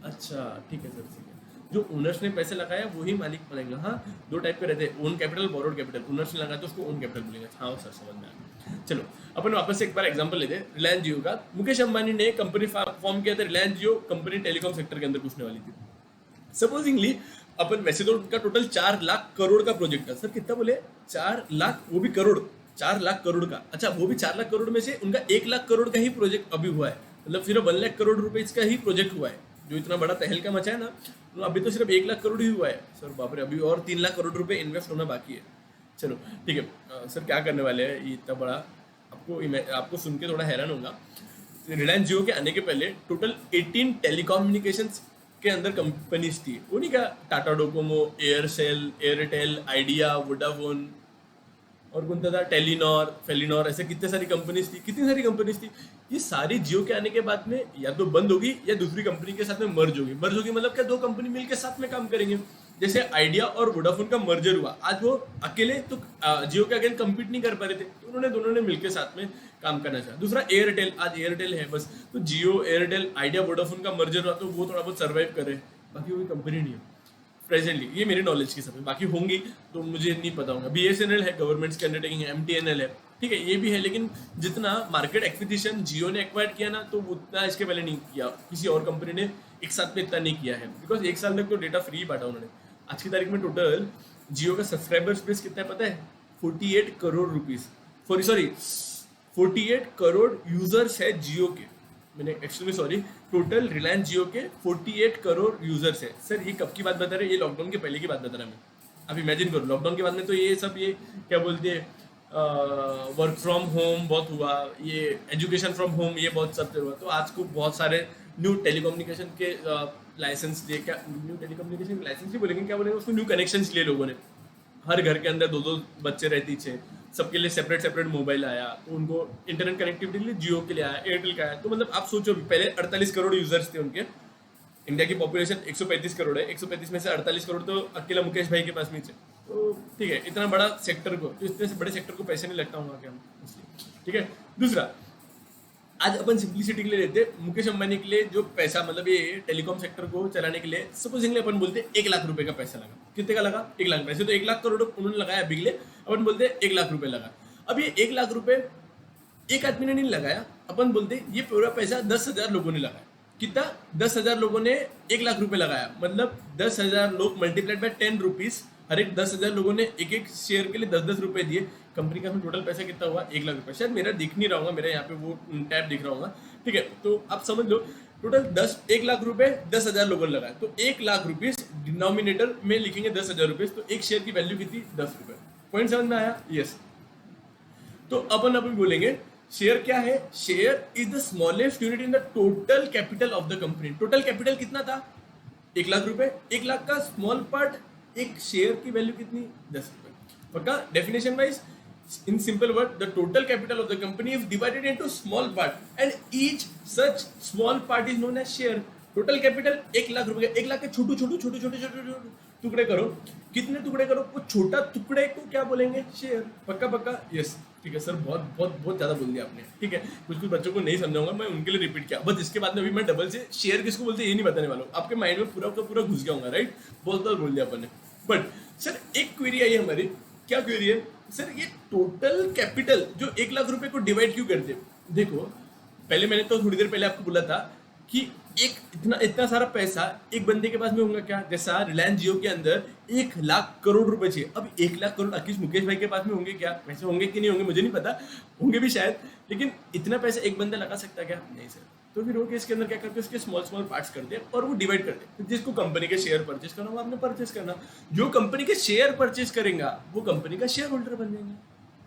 अच्छा ठीक है सर, ठीक है। जो ओनर्स ने पैसे लगाया वही मालिक बनेगा। हाँ, 2 टाइप के रहते हैं, own capital, borrowed capital. Owners ने लगाया तो उसको ओन कैपिटल बोलेंगे। हाँ सर, समझ में आ गया। चलो अपन वापस से एक बार एग्जांपल लेते हैं रिलायंस जियो का। मुकेश अंबानी ने कंपनी फॉर्म किया था रिलायंस जियो, कंपनी टेलीकॉम सेक्टर के अंदर घुसने वाली थी। सपोजिंगली अपन, वैसे तो उनका टोटल 4 लाख करोड़ का प्रोजेक्ट था। सर कितना बोले? 4 लाख, वो भी करोड़, 4 लाख करोड़ का। अच्छा, वो भी 4 लाख करोड़ में से उनका 1 लाख करोड़ का ही प्रोजेक्ट अभी हुआ है, मतलब सिर्फ 1 लाख करोड़ रुपए का ही प्रोजेक्ट हुआ है। जो इतना बड़ा तहलका मचा है ना, तो अभी तो सिर्फ 1 लाख करोड़ ही हुआ है। सर बाप रे, अभी और 3 लाख करोड़ रुपए इन्वेस्ट होना बाकी है। चलो ठीक है। सर क्या करने वाले हैं ये इतना बड़ा? आपको सुन के थोड़ा हैरान होगा। रिलायंस जियो के आने के पहले टोटल 18 टेलीकम्युनिकेशंस के अंदर कंपनीज थी। वो नहीं क्या, Tata Docomo, Aircel, Airtel, idea, Vodafone और कौन था, टेलीनॉर, फेलिनॉर, ऐसे कितने सारी कंपनीज थी, कितनी सारी कंपनीज थी। ये सारी जियो के आने के बाद में या तो बंद होगी या दूसरी कंपनी के साथ में मर्ज होगी। मर्ज होगी मतलब क्या, 2 कंपनी मिलकर साथ में काम करेंगे। जैसे आइडिया और वोडाफोन का मर्जर हुआ, आज वो अकेले तो जियो के अगेंस्ट कम्पीट नहीं कर पा रहे थे, तो उन्होंने दोनों ने मिलकर साथ में काम करना चाहा। दूसरा एयरटेल, आज एयरटेल है बस, तो जियो, एयरटेल, आइडिया, वोडाफोन का मर्जर हुआ तो वो थोड़ा बहुत सर्वाइव करे, बाकी कोई कंपनी नहीं है प्रेजेंटली। ये मेरी नॉलेज की सब है, बाकी होंगी तो मुझे नहीं पता होगा। BSNL है, गवर्नमेंट्स की अंडरटेकिंग है, MTNL है, ठीक है, ये भी है। लेकिन जितना मार्केट एक्विजिशन जियो ने एक्वायर किया ना, तो उतना इसके पहले नहीं किया, किसी और कंपनी ने एक साथ में इतना नहीं किया है। बिकॉज 1 साल तक तो डेटा फ्री बांटा उन्होंने। आज की तारीख में टोटल जियो का सब्सक्राइबर्स बेस कितना है पता है? 48 crore rupees, sorry 48 crore users है जियो के। मैंने एक्चुअली सॉरी, टोटल रिलायंस जियो के 48 करोड़ यूजर्स है। सर ये कब की बात बता रहे हैं? ये लॉकडाउन के पहले की बात बता रहा मैं। अब इमेजिन करो, लॉकडाउन के बाद में तो ये सब, ये क्या बोलते हैं, वर्क फ्रॉम होम बहुत हुआ, ये एजुकेशन फ्रॉम होम, ये बहुत सब हुआ। तो आज को बहुत सारे न्यू टेलीकम्युनिकेशन के लाइसेंस दिए, क्या न्यू टेलीकम्युनिकेशन के लाइसेंस ही बोलेंगे, क्या बोलेंगे उसको, न्यू कनेक्शंस लिए लोगों ने। हर घर के अंदर 2-2 बच्चे रहती थे, सबके लिए सेपरेट मोबाइल आया, तो उनको इंटरनेट कनेक्टिविटी के लिए जियो के लिए आया, एयरटेल का आया। तो मतलब आप सोचो, पहले 48 करोड़ यूजर्स थे उनके। इंडिया की पॉपुलेशन 135 करोड़ है, 135 में से 48 करोड़ तो अकेला मुकेश भाई के पास में थे। तो ठीक है, इतना बड़ा सेक्टर को, तो इतने से बड़े सेक्टर को पैसे नहीं लगता होगा क्या, ठीक है। दूसरा, आज अपन सिंप्लिसिटी के लिए लेते, मुकेश अंबानी के लिए जो पैसा, मतलब ये टेलीकॉम सेक्टर को चलाने के लिए सपोजिंगली अपन बोलते 1 लाख रुपए का पैसा लगा। कितने का लगा? 1 लाख। पैसे तो 1 लाख करोड़ उन्होंने लगाया अभी के लिए, अपन बोलते 1 लाख रुपए लगा। अब ये 1 लाख रुपए एक आदमी ने नहीं लगाया, अपन बोलते ये पूरा पैसा 10,000 लोगों ने लगाया। कितना? 10,000 लोगों ने 1 लाख रुपए लगाया, मतलब 10,000 लोग मल्टीप्लाइड बाय 10 रुपीज। हर एक 10,000 लोगों ने एक शेयर के लिए 10-10 रुपए दिए। कंपनी का टोटल पैसा कितना हुआ? 1 लाख रुपए। शायद मेरा दिख नहीं रहा होगा, मेरे यहाँ पे वो टैब दिख रहा होगा, ठीक है। तो आप समझ लो, टोटल 1 लाख रुपए 10,000 लोगों ने लगाया, तो 1 लाख रुपीज डिनोमिनेटर में लिखेंगे 10,000 रुपीज, तो एक शेयर की वैल्यू कितनी? 10 रुपए। पॉइंट समझ में आया? यस। तो अपन अभी बोलेंगे शेयर क्या है? Share is the smallest unit in the total capital of the company. Total capital कितना था? 1 लाख रुपए। 1 लाख का स्मॉल पार्ट, एक शेयर की वैल्यू कितनी? 10 रुपए। पक्का? Definition wise, in simple word, the total capital of the company is divided into small part and each such small part is known as share. total capital 1 lakh रुपए। 1 लाख के छोटू टुकड़े करो, कितने टुकड़े करो, वो छोटा टुकड़े को क्या बोलेंगे, शेयर। पक्का पक्का, यस ठीक है सर, बहुत बहुत बहुत ज्यादा बोल दिया आपने, ठीक है। कुछ कुछ बच्चों को नहीं समझाऊंगा मैं, उनके लिए रिपीट किया, बस इसके बाद में अभी मैं डबल से शेयर किसको बोलते हैं ये नहीं बताने वाला हूँ, आपके माइंड में पूरा का पूरा घुस गया होगा, राइट। बहुत बार बोल दिया अपन ने। बट सर एक क्वेरी आई है हमारी, क्या क्वेरी है सर, ये टोटल कैपिटल जो 1 लाख रुपए को डिवाइड क्यों करते हैं। देखो पहले मैंने तो थोड़ी देर पहले आपको बोला था कि एक इतना इतना सारा पैसा एक बंदे के पास में होगा क्या, जैसा रिलायंस जियो के अंदर 1 लाख करोड़ रुपए चाहिए, अब 1 लाख करोड़ आखिर मुकेश भाई के पास में होंगे क्या, पैसे होंगे कि नहीं होंगे मुझे नहीं पता, होंगे भी शायद, लेकिन इतना पैसा एक बंदा लगा सकता है क्या, नहीं सर। तो फिर वो इसके अंदर क्या करते हैं, उसके स्मॉल स्मॉल पार्ट्स करते हैं और वो डिवाइड करते हैं, जिसको कंपनी के शेयर परचेज करना वो आपने परचेज करना, जो कंपनी के शेयर परचेज करेगा वो कंपनी का शेयर होल्डर बन जाएंगे।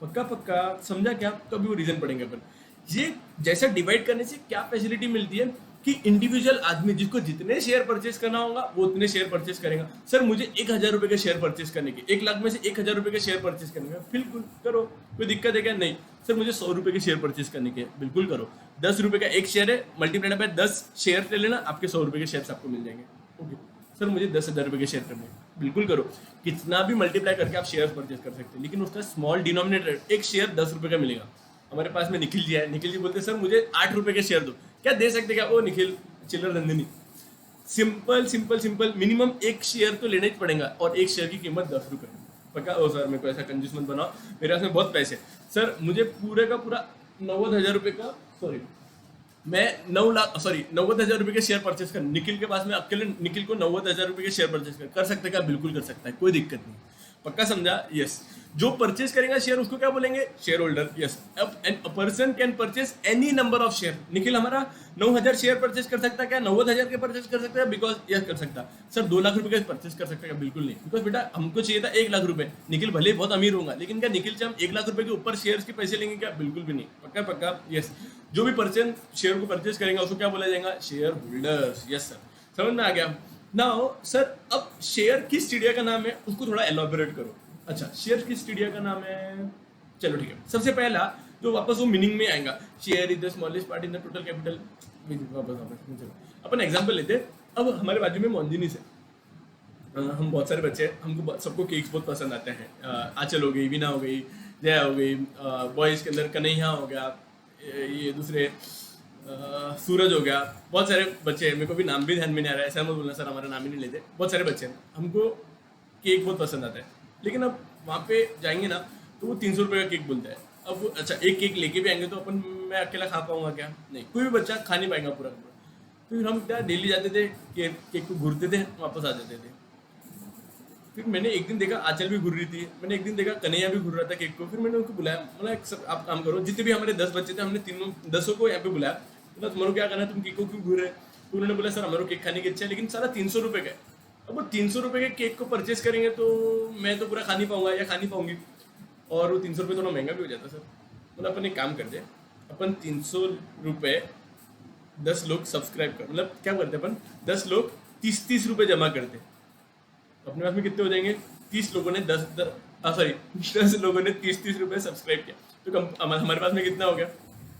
पक्का पक्का समझा क्या, तो अभी वो रीजन पढ़ेंगे अपन। ये जैसा डिवाइड करने से क्या फैसिलिटी मिलती है कि इंडिविजुअल आदमी जिसको जितने शेयर परचेज करना होगा वो उतने शेयर परचेज करेगा। सर मुझे 1,000 रुपए के शेयर परचेज करने के, 1 लाख में से 1,000 रुपए के शेयर परचेज करने के, बिल्कुल करो, कोई दिक्कत है क्या, नहीं। सर मुझे 100 रुपए के शेयर परचेज करने के, बिल्कुल करो। 10 रुपए का एक शेयर है, मल्टीप्लाई बाय 10 शेयर ले लेना, आपके 100 रुपए के शेयर आपको मिल जाएंगे। ओके सर मुझे 10,000 रुपए के शेयर करने, बिल्कुल करो। कितना भी मल्टीप्लाई करके आप शेयर परचेज कर सकते हैं, लेकिन उसका स्मॉल डिनोमिनेटर, एक शेयर 10 रुपए का मिलेगा। हमारे पास में निखिल जी है, निखिल जी बोलते हैं सर मुझे 8 रुपए के शेयर दो, क्या दे सकते क्या, ओ निखिल चिल्लर धंधे नहीं, सिंपल सिंपल सिंपल, मिनिमम एक शेयर तो लेना ही पड़ेगा और एक शेयर की कीमत 10 रुपए। पक्का, ओ सर मेरे को ऐसा कंजूस मत बनाओ, मेरे पास में बहुत पैसे, सर मुझे पूरे का पूरा 90,000 रुपए का, सॉरी मैं 90,000 रुपए के शेयर परचेस कर, निखिल के पास में अकेले निखिल को 90,000 रुपए के शेयर परचेस कर सकते क्या, बिल्कुल कर सकता है, कोई दिक्कत नहीं। पक्का समझा, यस। जो परचेस करेगा शेयर उसको क्या बोलेंगे, शेयर होल्डर, यस। अब a person can purchase any number of share, Nikhil हमारा 9,000 शेयर परचेस कर सकता है क्या, 90,000 के परचेस कर सकता है, बिकॉज यस कर सकता। सर 2 लाख रुपए का परचेस कर सकता है क्या, बिल्कुल नहीं, बिकॉज बेटा हमको चाहिए था 1 लाख रुपए, निखिल भले बहुत अमीर होगा लेकिन क्या निखिल से हम 1 लाख रुपए के ऊपर शेयर के पैसे लेंगे क्या, बिल्कुल भी नहीं। पक्का पक्का, यस। जो भी पर्सन शेयर को परचेस करेगा उसको क्या बोला जाएगा, शेयर होल्डर्स, यस सर, समझ में आ गया। नाउ सर अब शेयर किस चिड़िया का नाम है उसको थोड़ा एलॉबरेट करो। अच्छा शेयर किस चिड़िया का नाम है, चलो ठीक है। सबसे पहला तो वापस वो मीनिंग में आएगा, share is the smallest part in the total capital. वापस अपन एग्जांपल लेते हैं, अब हमारे बाजू में मोन्जिनीस है, हम बहुत सारे बच्चे हैं, हमको सबको केक्स बहुत पसंद आते हैं, आंचल हो गई, वीना हो गई, जया हो गई, बॉयज़ के अंदर कन्हैया हो गया, ये दूसरे सूरज हो गया, बहुत सारे बच्चे हैं, मेरे को भी नाम भी ध्यान में नहीं आ रहा है, ऐसा मत बोलना सर हमारा नाम ही नहीं लेते, बहुत सारे बच्चे हैं, हमको केक बहुत पसंद आता है, लेकिन अब वहाँ पे जाएंगे ना तो वो 300 रुपये का केक बोलता है। अब वो अच्छा एक केक लेके भी आएंगे तो अपन, मैं अकेला खा पाऊंगा क्या, नहीं, कोई भी बच्चा खा नहीं पाएगा पूरा पूरा। तो फिर हम क्या डेली जाते थे, केक को घूरते थे, वापस आ जाते थे। फिर मैंने एक दिन देखा आंचल भी घूर रही थी, मैंने एक दिन देखा कन्हैया भी घूर रहा था केक को, फिर मैंने उनको बुलाया, मतलब एक सब आप काम करो, जितने भी हमारे 10 बच्चे थे हमने तीनों 10 को यहाँ पे बुलाया, तो तुम्हारा क्या करना है, तुम केक को क्यों घूर रहे, तो उन्होंने बोला सर हमारे केक खाने की इच्छा है, लेकिन सारा 300 रुपये का है। अब वो 300 रुपये के केक को परचेस करेंगे तो मैं तो पूरा खा नहीं पाऊंगा या खा नहीं पाऊंगी, और वो 300 रुपये थोड़ा महंगा भी हो जाता सर। मतलब अपन एक काम करते हैं, अपन 300 रुपये 10 लोग सब्सक्राइब कर, मतलब क्या करते हैं अपन 10 लोग 30 रुपये जमा करते, अपने पास में कितने हो जाएंगे, 30 लोगों ने 10 लोगों ने 30 रुपये सब्सक्राइब किया, तो हमारे पास में कितना हो गया,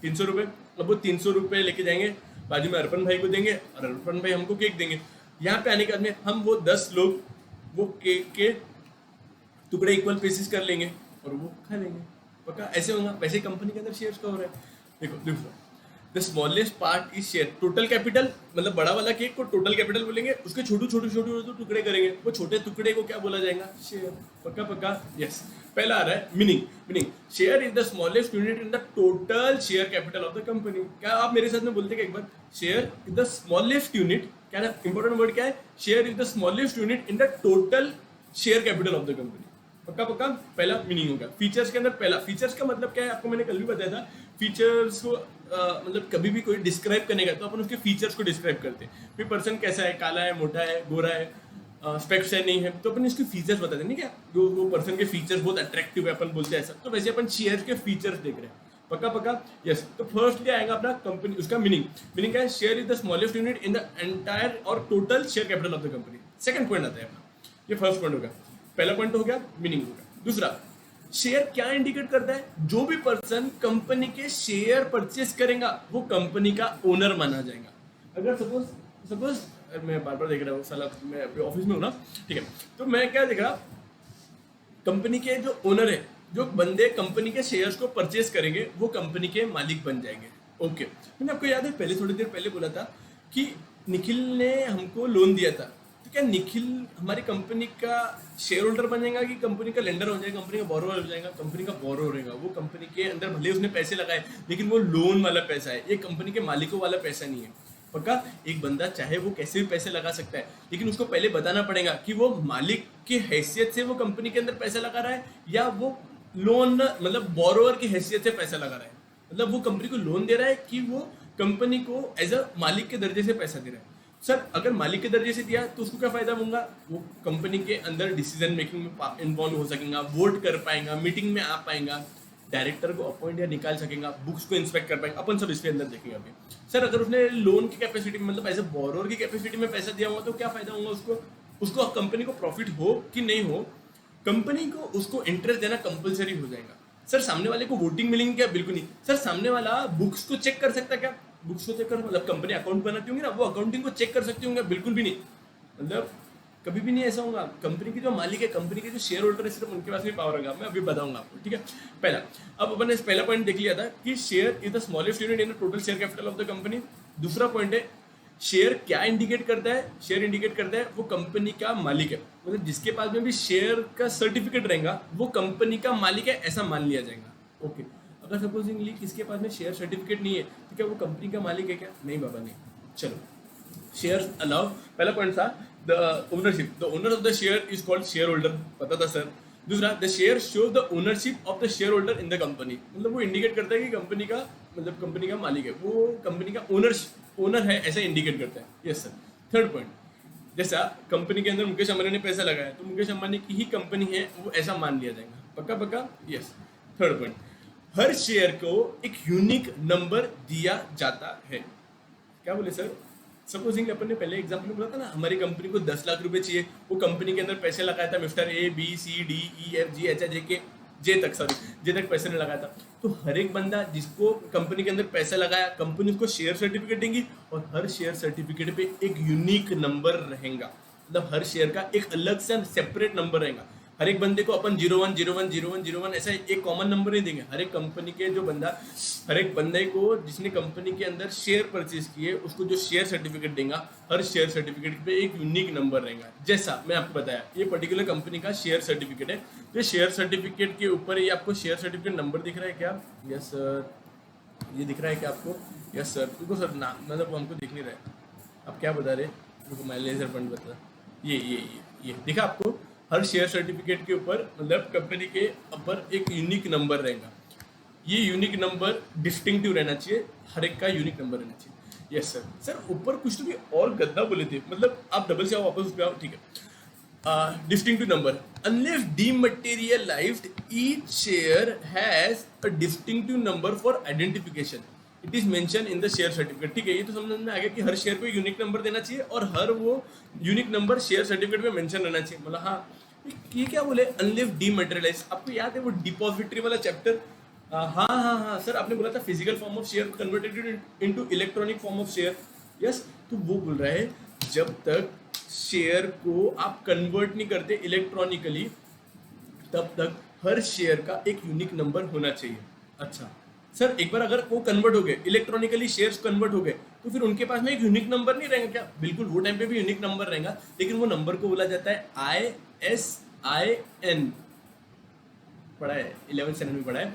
300 रुपये। अब वो 300 रुपये लेके जाएंगे, बाजू में अर्पण भाई को देंगे और अर्पण भाई हमको केक देंगे। यहाँ पे आने के बाद में हम वो 10 लोग वो केक के टुकड़े इक्वल पीसेस कर लेंगे और वो खा लेंगे। पक्का ऐसे होगा, वैसे कंपनी के अंदर शेयर्स का हो रहा है। देखो देखो, the smallest part is share, total capital, मतलब बड़ा वाला केक को टोटल कैपिटल बोलेंगे, उसके छोटे छोटे छोटे टुकड़े करेंगे, वो छोटे टुकड़े को क्या बोला जाएगा, शेयर। पक्का पक्का, यस। पहला आ रहा है meaning, share is the smallest unit in the total share capital of the company. क्या आप मेरे साथ में बोलते एक बार, share is the smallest unit, क्या ना इंपॉर्टेंट वर्ड क्या है, share is the smallest unit in the total share capital of the company. पक्का पक्का, पहला मीनिंग होगा। फीचर्स के अंदर पहला, फीचर्स का मतलब क्या है आपको मैंने कल भी बताया था, फीचर्स को मतलब कभी भी कोई डिस्क्राइब करेगा तो अपन उसके फीचर्स को डिस्क्राइब करते हैं। कोई पर्सन कैसा है, काला है, मोटा है, गोरा है, स्पेक्स है, नहीं है, तो अपन इसके फीचर्स बताते हैं, नहीं क्या, जो वो पर्सन के फीचर्स बहुत अट्रैक्टिव है अपन बोलते हैं ऐसा, तो वैसे अपन शेयर के फीचर्स देख रहे हैं। पक्का पक्का, यस। तो फर्स्टली आएगा अपना कंपनी, उसका मीनिंग क्या है, share is the smallest unit in the entire और total share capital of the company. Second point आता है अपना, ये फर्स्ट पॉइंट होगा, पहला पॉइंट हो गया, मीनिंग होगा। दूसरा, शेयर क्या इंडिकेट करता है, जो भी पर्सन कंपनी के शेयर परचेस करेगा वो कंपनी का ओनर माना जाएगा। अगर सपोज मैं बार बार देख रहा हूँ साला, मैं अभी ऑफिस में हूँ ना, ठीक है। तो मैं क्या देख रहा, कंपनी के जो ओनर है, जो बंदे कंपनी के शेयर्स को परचेज करेंगे वो कंपनी के मालिक बन जाएंगे। ओके, मैंने आपको याद है पहले थोड़ी देर पहले बोला था कि निखिल ने हमको लोन दिया था, तो क्या निखिल हमारी कंपनी का शेयर होल्डर बनेगा कि कंपनी का लेंडर हो जाएगा, कंपनी का बोरोवर हो जाएगा? कंपनी का बोरोवर रहेगा। वो कंपनी के अंदर भले उसने पैसे लगाए, लेकिन वो लोन वाला पैसा है, ये कंपनी के मालिकों वाला पैसा नहीं है। पक्का? एक बंदा चाहे वो कैसे भी पैसे लगा सकता है, लेकिन उसको पहले बताना पड़ेगा कि वो मालिक की हैसियत से वो कंपनी के अंदर पैसा लगा रहा है या वो लोन मतलब बोरोवर की हैसियत से पैसा लगा रहा है। मतलब वो कंपनी को लोन दे रहा है कि वो कंपनी को एज अ मालिक के दर्जे से पैसा दे रहा है। सर अगर मालिक के दर्जे से दिया तो उसको क्या फायदा होगा? वो कंपनी के अंदर डिसीजन मेकिंग में इन्वॉल्व हो सकेगा, वोट कर पाएगा, मीटिंग में आ पाएगा, डायरेक्टर को अपॉइंट या निकाल सकेगा, बुक्स को इंस्पेक्ट कर पाएंगे, अपन सब इसके अंदर देखेंगे अभी। सर अगर उसने लोन की कैपेसिटी में मतलब एज ए बोरोवर की कैपेसिटी में पैसा दिया होगा तो क्या फायदा होगा उसको? उसको कंपनी को प्रॉफिट हो कि नहीं हो, कंपनी को उसको इंटरेस्ट देना कंपलसरी हो जाएगा। सर सामने वाले को वोटिंग मिलेंगे क्या? बिल्कुल नहीं। सर सामने वाला बुक्स को चेक कर सकता है क्या? बुक्स को चेक कर मतलब कंपनी अकाउंट बनाती होंगी ना, वो अकाउंटिंग को चेक कर सकती होंगे? बिल्कुल भी नहीं। मतलब कभी भी नहीं ऐसा होगा। कंपनी की जो मालिक है, कंपनी के जो शेयर होल्डर है, सिर्फ उनके पास भी पावर होगा। मैं अभी बताऊंगा आपको, ठीक है। पहला, अब अपन ने पहला पॉइंट देख लिया था कि share is the smallest unit in the total share capital of the company. दूसरा पॉइंट है शेयर क्या इंडिकेट करता है? शेयर इंडिकेट करता है वो कंपनी का मालिक है, मतलब जिसके पास में भी शेयर का सर्टिफिकेट रहेगा वो कंपनी का मालिक है, ऐसा मान लिया जाएगा। ओके, अगर सपोजिंगली किसके पास में शेयर सर्टिफिकेट नहीं है तो क्या वो कंपनी का मालिक है क्या? नहीं बाबा नहीं। चलो, शेयर अलाउ, पहला पॉइंट था the ownership, the owner of the share is called share holder, पता था सर। दूसरा, the share shows the ownership of the share holder in the company, मतलब वो इंडिकेट करता है कि कंपनी का मतलब कंपनी का मालिक है, वो कंपनी का ओनर है, ऐसा इंडिकेट करता है। Yes sir. थर्ड पॉइंट, जैसा कंपनी के अंदर मुकेश अंबानी ने पैसा लगाया तो मुकेश अंबानी की ही कंपनी है, वो ऐसा मान लिया जाएगा। पक्का पक्का? यस। थर्ड पॉइंट, हर शेयर को एक यूनिक नंबर दिया जाता है। क्या बोले सर? सपोजिंग अपन ने पहले एग्जाम्पल में बोला था ना, हमारी कंपनी को 10 लाख रुपए चाहिए, वो कंपनी के अंदर पैसे लगाया था mister A B C D E F G H I J K J तक पैसे ने लगाया था। तो हर एक बंदा जिसको कंपनी के अंदर पैसा लगाया, कंपनी उसको शेयर सर्टिफिकेट देंगी और हर शेयर सर्टिफिकेट पे एक यूनिक नंबर रहेगा, मतलब हर शेयर का एक अलग से सेपरेट नंबर रहेगा। हर एक बंदे को अपन 01010101 ऐसा एक कॉमन नंबर नहीं देंगे। हर एक कंपनी के जो बंदा, हर एक बंदे को जिसने कंपनी के अंदर शेयर परचेज किए, उसको जो शेयर सर्टिफिकेट देगा, हर शेयर सर्टिफिकेट पे एक यूनिक नंबर रहेगा। जैसा मैं आपको बताया, ये पर्टिकुलर कंपनी का शेयर सर्टिफिकेट है, तो शेयर सर्टिफिकेट के ऊपर ये आपको शेयर सर्टिफिकेट नंबर दिख रहा है क्या? Yes sir. ये दिख रहा है क्या आपको? Yes sir. रुको सर, ना मतलब हमको दिख नहीं रहा है, आप क्या बता रहे? रुको मैं लेजर पॉइंट बता, ये दिखा आपको? हर शेयर सर्टिफिकेट के ऊपर मतलब कंपनी के ऊपर एक यूनिक नंबर रहेगा। ये यूनिक नंबर डिस्टिंक्टिव रहना चाहिए, हर एक का यूनिक नंबर रहना चाहिए। Yes sir. सर ऊपर कुछ तो भी और गद्दा बोले थे, मतलब आप डबल से आओ, वापस उस पे आओ, ठीक है। Distinctive number, unless dematerialised each share has a distinctive number for identification, it is mention in the share certificate. ठीक है, ये तो समझ में आ गया कि हर शेयर को यूनिक नंबर देना चाहिए और हर वो यूनिक नंबर शेयर सर्टिफिकेट में मेंशन रहना चाहिए। मतलब हाँ, ये क्या बोले? अनलिफ डीमटेरियलाइज, आपको याद है वो डिपॉजिटरी वाला चैप्टर? हाँ सर, आपने बोला था physical form of share converted into electronic form of share. Yes, तो वो बोल रहा है जब तक शेयर को आप कन्वर्ट नहीं करते इलेक्ट्रॉनिकली, तब तक हर शेयर का एक यूनिक नंबर होना चाहिए। अच्छा सर, एक बार अगर वो कन्वर्ट हो गए इलेक्ट्रॉनिकली, शेयर्स कन्वर्ट हो गए, तो फिर उनके पास में एक यूनिक नंबर नहीं रहेगा क्या? बिल्कुल, वो टाइम पे भी यूनिक नंबर रहेगा, लेकिन वो नंबर को बोला जाता है ISIN। पढ़ा है 11th स्टैंडर्ड में पढ़ा है,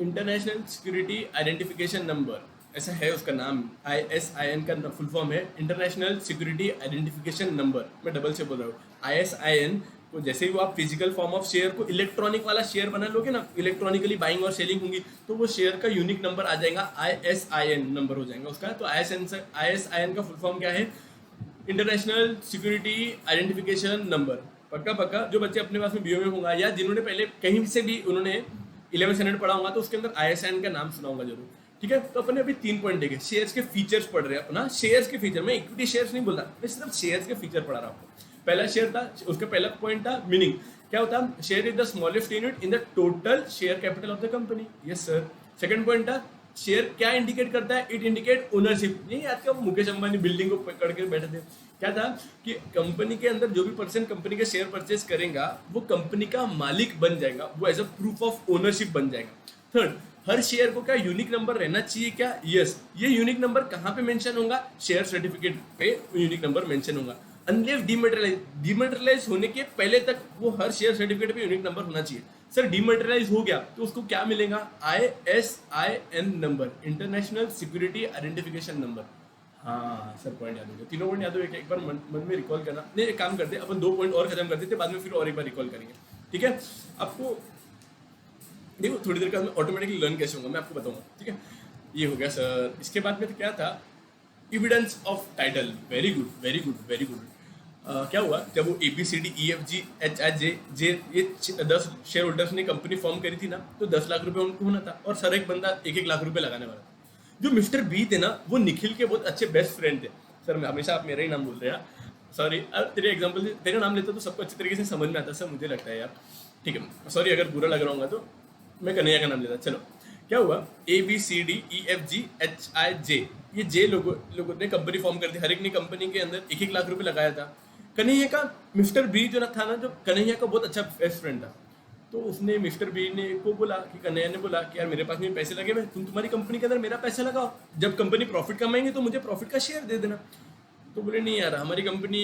इंटरनेशनल सिक्योरिटी आइडेंटिफिकेशन नंबर, ऐसा है उसका नाम। ISIN का फुल फॉर्म है इंटरनेशनल सिक्योरिटी आइडेंटिफिकेशन नंबर। मैं डबल से बोल रहा हूँ ISIN को। जैसे ही वो आप फिजिकल फॉर्म ऑफ शेयर को इलेक्ट्रॉनिक वाला शेयर बना लोगे ना, इलेक्ट्रॉनिकली बाइंग और सेलिंग होंगी, तो वो शेयर का यूनिक नंबर आ जाएगा, ISIN नंबर हो जाएगा उसका। तो ISIN का फुल फॉर्म क्या है? International security identification number. पक्का पक्का, जो बच्चे अपने पास में बीओ में होगा या जिन्होंने पहले कहीं से भी उन्होंने 11th स्टैंडर्ड पढ़ा होगा, तो उसके अंदर ISIN का नाम सुना होगा जरूर। ठीक है, तो अपन ने अभी 3 पॉइंट देखे। शेयर्स के फीचर्स पढ़ रहे हैं अपना, शेयर्स के फीचर, मैं इक्विटी शेयर्स नहीं बोल रहा, मैं सिर्फ शेयर्स के फीचर पढ़ा रहा हूँ। पहला शेयर था, उसका पहला पॉइंट था मीनिंग। क्या होता है? Share is the smallest unit in the total share capital of the company. Yes sir. Second point था शेयर क्या इंडिकेट करता है? It indicate ownership. नहीं आज का मुकेश अंबानी बिल्डिंग को पकड़ के बैठे थे, क्या था कि कंपनी के अंदर जो भी पर्सन कंपनी के शेयर परचेज करेगा वो कंपनी का मालिक बन जाएगा, वो as a proof of ownership बन जाएगा। थर्ड, हर शेयर को क्या यूनिक नंबर रहना चाहिए क्या? यस। ये यूनिक नंबर कहाँ पे मेंशन होगा? शेयर सर्टिफिकेट पे यूनिक नंबर मेंशन होगा। अनलेस डिमेटेरियलाइज होने के पहले तक वो हर शेयर सर्टिफिकेट पे यूनिक नंबर होना चाहिए। सर डिमेटेरियलाइज हो गया तो उसको क्या मिलेगा? ISIN number, international security identification number. हाँ सर पॉइंट याद हो गया, तीनों पॉइंट याद हो गया। एक बार मन में रिकॉल करना। नहीं एक काम करते अपन 2 पॉइंट और खत्म कर देते, बाद में फिर और एक बार रिकॉल करेंगे, ठीक है? आपको देखो थोड़ी देर का मैं ऑटोमेटिकली लर्न कैसे होगा मैं आपको बताऊंगा, ठीक है? ये हो गया सर। इसके बाद में तो क्या था? Evidence of title. Very good very good very good. क्या हुआ जब वो ABCDEFGHIJ ये 10 शेयर होल्डर्स ने कंपनी फॉर्म करी थी ना, तो 10 लाख रुपए उनको होना था और सर एक बंदा 1-1 लाख रुपए लगाने वाला था। जो मिस्टर बी थे ना वो निखिल के बहुत अच्छे बेस्ट फ्रेंड थे। सर मैं हमेशा आप मेरा ही नाम बोल रहे हैं, सॉरी। तेरे एग्जाम्पल तेरा नाम लेता तो सबको अच्छी तरीके से समझ में आता सर, मुझे लगता है यार, ठीक है? सॉरी अगर बुरा लग रहा होगा तो मैं कन्हैया का नाम लेता। चलो क्या हुआ? ABCDEFGHIJ ये जे लोगों ने कंपनी फॉर्म कर दी। हर एक ने कंपनी के अंदर 1-1 लाख रुपए लगाया था। कन्हैया का मिस्टर बी जो था ना, जो कन्हैया का बहुत अच्छा बेस्ट फ्रेंड था, तो उसने मिस्टर बी ने को बोला कि कन्हैया ने बोला कि यार मेरे पास में पैसे लगे हुए, तुम तुम्हारी कंपनी के अंदर मेरा पैसा लगाओ, जब कंपनी प्रॉफिट कमाएंगे तो मुझे प्रॉफिट का शेयर दे देना। तो बोले नहीं यार हमारी कंपनी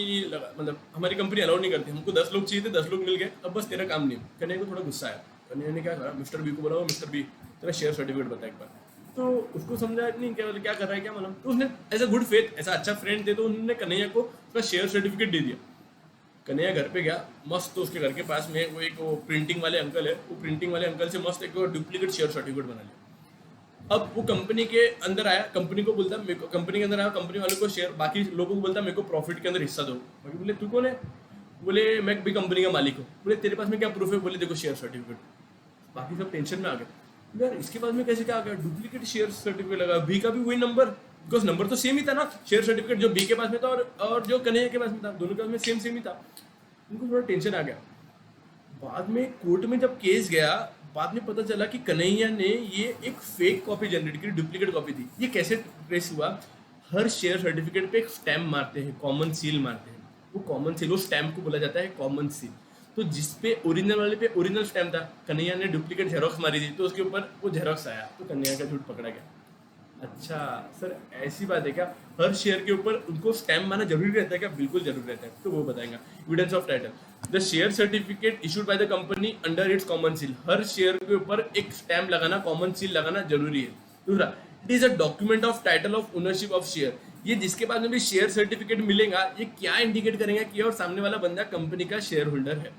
मतलब हमारी कंपनी अलाउ नहीं करती, हमको 10 लोग चाहिए थे, 10 लोग मिल गए, अब बस तेरा काम नहीं। कन्हैया को थोड़ा गुस्सा आया। कन्हैया ने क्या करा? मिस्टर बी को बोला, मिस्टर बी तेरा शेयर सर्टिफिकेट बता एक बार। तो उसको समझा नहीं क्या कर रहा है क्या मालूम, तो उसने ऐसा गुड फेथ, ऐसा अच्छा फ्रेंड थे, तो उन्होंने कन्हैया को उसका शेयर सर्टिफिकेट दे दिया। कन्हैया घर पे गया मस्त, तो उसके घर के पास में वो प्रिंटिंग वाले अंकल है, वो प्रिंटिंग वाले अंकल से मस्त एक डुप्लीकेट शेयर सर्टिफिकेट बना लिया। अब वो कंपनी के अंदर आया, कंपनी को बोलता मेरे को, कंपनी के अंदर आया, कंपनी वालों को शेयर, बाकी लोगों को बोलता मेरे को प्रॉफिट के अंदर हिस्सा दो। बाकी बोले तू कौन है? बोले मैं भी कंपनी का मालिक हूँ। बोले तेरे पास में क्या प्रूफ है? बोले देखो शेयर सर्टिफिकेट। बाकी सब टेंशन में आ गए, यार इसके पास में कैसे क्या आ गया? डुप्लीकेट शेयर सर्टिफिकेट लगा, बी का भी वही नंबर, बिकॉज नंबर तो सेम ही था ना। शेयर सर्टिफिकेट जो बी के पास में था और जो कन्हैया के पास में था, दोनों के पास में सेम ही था। उनको थोड़ा टेंशन आ गया। बाद में कोर्ट में जब केस गया, बाद में पता चला कि कन्हैया ने ये एक फेक कॉपी जनरेट की, डुप्लीकेट कॉपी थी। ये कैसे ट्रेस हुआ? हर शेयर सर्टिफिकेट पे एक स्टैम्प मारते हैं, कॉमन सील मारते हैं। वो कॉमन सील, वो स्टैम्प को बोला जाता है कॉमन सील। तो जिस पे ओरिजिनल वाले पे ओरिजिनल स्टैम्प था, कन्हैया ने डुप्लीकेट जेरोक्स मारी थी, तो उसके ऊपर वो जेरोक्स आया, तो कन्हैया का झूठ पकड़ा गया। अच्छा सर ऐसी बात है क्या? हर शेयर के ऊपर उनको स्टैम्प मारना जरूरी रहता है क्या? बिल्कुल जरूरी रहता है, तो वो बताएंगे। Evidence of title. The share certificate issued by the company under its common seal. Her share के ऊपर एक स्टैम्प लगाना, कॉमन सील लगाना जरूरी है। दूसरा, it is a document of title of ownership of share. ये जिसके पास में भी शेयर सर्टिफिकेट मिलेगा, ये क्या इंडिकेट करेगा कि और सामने वाला बंदा कंपनी का शेयर होल्डर है।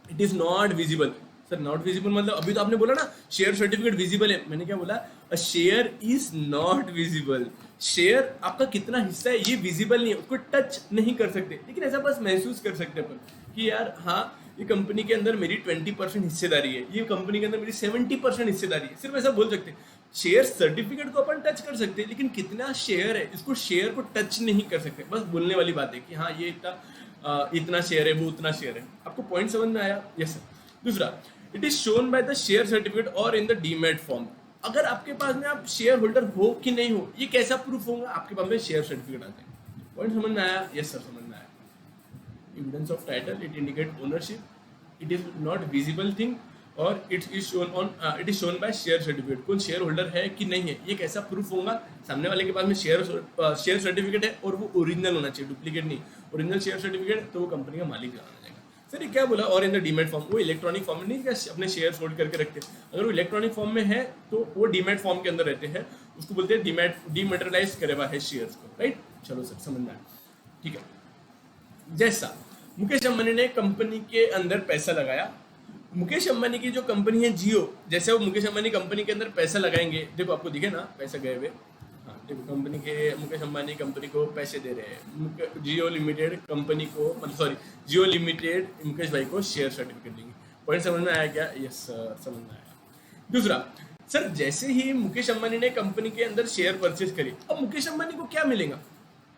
It is not visible. Sir not visible मतलब अभी तो आपने बोला ना शेयर सर्टिफिकेट विजिबल है, मैंने क्या बोला? A share is not visible. Share आपका कितना हिस्सा है ये विजिबल नहीं है, उसको टच नहीं कर सकते, लेकिन ऐसा बस महसूस कर सकते हैं अपन कि यार हाँ ये कंपनी के अंदर मेरी 20% हिस्सेदारी है, ये कंपनी के अंदर मेरी 70% हिस्सेदारी है, सिर्फ ऐसा बोल सकते हैं। शेयर सर्टिफिकेट को अपन टच कर सकते हैं, लेकिन कितना शेयर है इसको शेयर को टच नहीं कर सकते, बस बोलने वाली बात है कि हाँ ये इतना शेयर है, वो उतना शेयर है। आपको पॉइंट समझ में आया? Yes sir. दूसरा, it is shown by the share certificate और इन द डीमैट फॉर्म। अगर आपके पास में आप शेयर होल्डर हो कि नहीं हो, ये कैसा प्रूफ होगा? आपके पास में शेयर सर्टिफिकेट आता है। पॉइंट समझ में आया? यस सर समझ में आया। Evidence of title, it indicate ownership, it is not visible thing, और it is shown by share certificate. कौन शेयर होल्डर है कि नहीं है, ये कैसा प्रूफ होगा? सामने वाले के पास में शेयर सर्टिफिकेट है और वो ओरिजिनल होना चाहिए, डुप्लीकेट नहीं। ओरिजिनल शेयर सर्टिफिकेट तो वो कंपनी का मालिक जाना जाएगा। सर ये क्या बोला? और इन द डीमैट फॉर्म, वो इलेक्ट्रॉनिक फॉर्म में नहीं क्या अपने शेयर होल्ड करके रखते हैं, अगर वो इलेक्ट्रॉनिक फॉर्म में है तो वो डीमैट फॉर्म के अंदर रहते हैं, उसको बोलते हैं डीमैटेरियलाइज करे हुआ है शेयर्स को, राइट? चलो सर समझ में आया, ठीक है। जैसा मुकेश अंबानी ने कंपनी के अंदर पैसा लगाया, मुकेश अंबानी की जो कंपनी है जियो, जैसे वो मुकेश अंबानी कंपनी के अंदर पैसा लगाएंगे, देखो आपको दिखे ना पैसा गए हुए, हाँ देखो कंपनी के मुकेश अंबानी कंपनी को पैसे दे रहे हैं, जियो लिमिटेड कंपनी को, मतलब सॉरी जियो लिमिटेड मुकेश भाई को शेयर सर्टिफिकेट देंगे। पॉइंट समझ में आया क्या? यस सर समझ में आया। दूसरा, सर जैसे ही मुकेश अंबानी ने कंपनी के अंदर शेयर परचेज करी, अब मुकेश अंबानी को क्या मिलेगा?